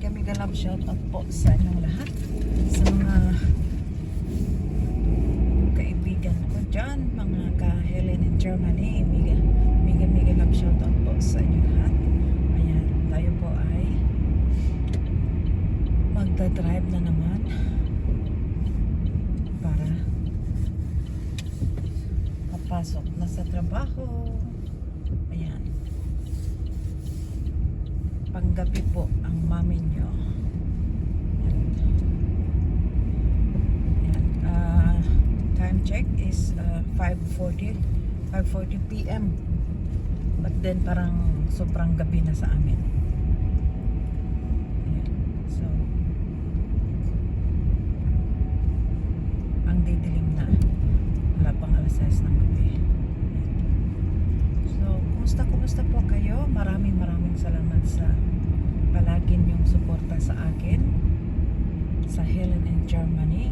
mega love shout out po sa inyong lahat, sa mga kaibigan ko dyan, mga ka-Helen in Germany. Mega love shout out po sa inyong lahat. Ayan, tayo po ay magdadrive na naman para papasok na sa trabaho. Ayan, panggabi po ang mami nyo. Ayan. Time check is 5:40 p.m. But then parang sobrang gabi na sa amin. Ayan. So ang didilim na, wala pang alas 6 ng gabi. So kumusta po kayo? Maraming salamat sa palagi niyong suporta sa akin, sa Helen in Germany,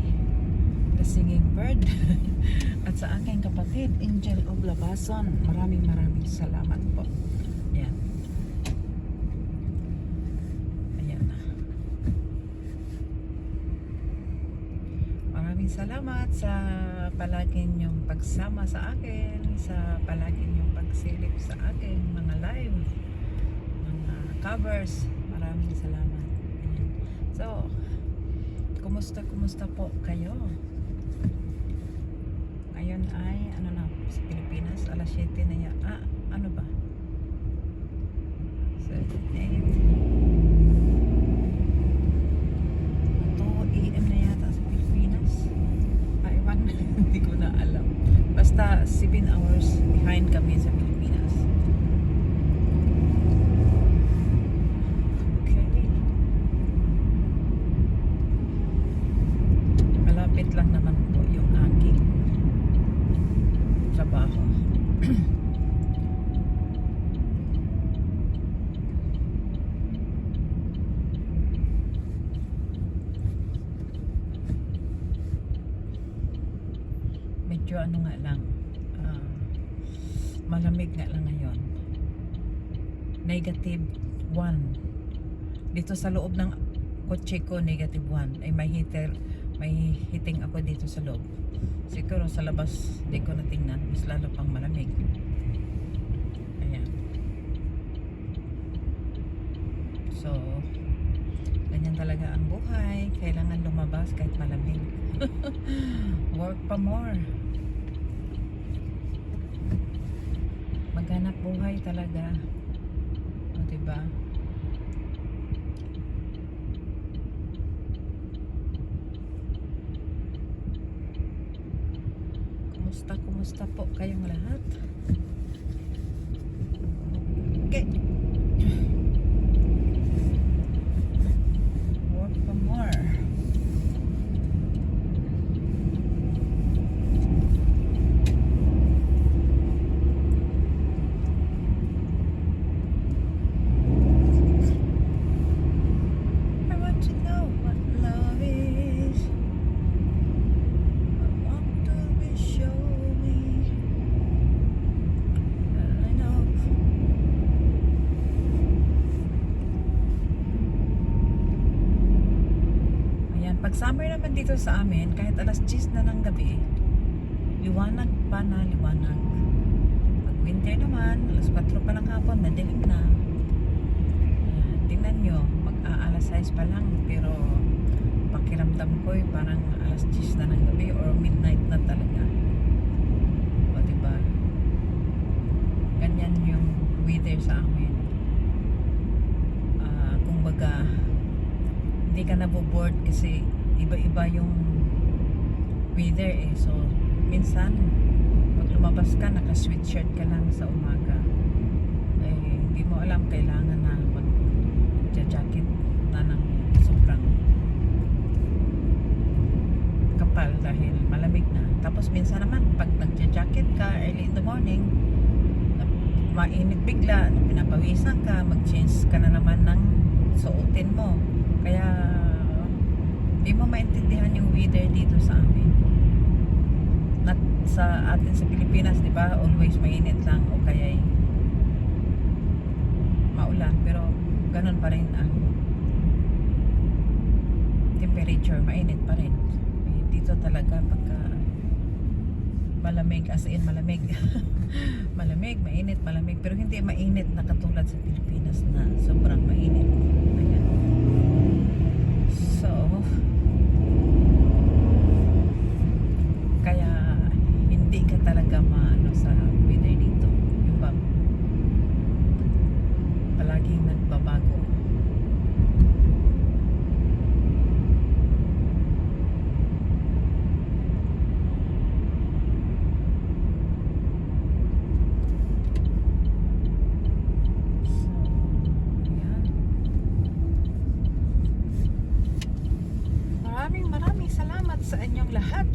The Singing Bird, at sa aking kapatid Angel of Labason. Maraming salamat po. Ayan. Maraming salamat sa palagi niyong pagsama sa akin, sa palagi niyong pagsilip sa akin mga live, mga covers. Maraming salamat. Ayan. So, kumusta po kayo? Ngayon ay sa Pilipinas alas 7 na yan. Ano ba? 7, 8 2 AM na yata sa Pilipinas. Iwan, hindi ko na alam. Basta 7 hours behind kami sa Pilipinas. Okay. Malapit lang naman po yung aking trabaho. Medyo nga lang, malamig nga lang ngayon. -1 dito sa loob ng kotse ko. -1 ay may heating ako dito sa loob. Siguro sa labas di ko na tingnan, mas lalo pang malamig. Ayan. So ganyan talaga ang buhay, kailangan lumabas kahit malamig. Work pa more, maghanap buhay talaga. O diba? Kumusta po kayong lahat? Okay. Work pa more. I want to know what love is. I want to be sure. Pag summer naman dito sa amin, kahit alas 10 na ng gabi, liwanag pa na liwanag. Pag winter naman, alas 4 pa ng hapon, madilim na. Ayan, tingnan nyo, mag-aalas 6 pa lang, pero pakiramdam ko parang alas 10 na ng gabi or midnight na talaga. O diba? Ganyan yung weather sa amin. Kumbaga, hindi ka naboboard kasi iba-iba yung weather eh. So minsan pag lumabas ka, naka-sweatshirt ka lang sa umaga, eh hindi mo alam, kailangan na mag-jacket na ng sobrang kapal dahil malamig na. Tapos minsan naman pag nag-jacket ka early in the morning, mainit bigla, pinapawisan ka, mag-change ka na naman ng suotin mo. Kaya di mo maintindihan yung weather dito sa amin. Not sa atin sa Pilipinas, di ba? Always mainit lang o kaya maulan, pero ganun pa rin ang temperature, mainit pa rin. Dito talaga pagka malamig, as in malamig. Malamig, mainit, malamig. Pero hindi mainit na katulad sa Pilipinas na sobrang mainit. Ayan. So, kaya hindi ka talaga maano sa weather dito. Yung bang palaging nagbabago. Maraming salamat sa inyong lahat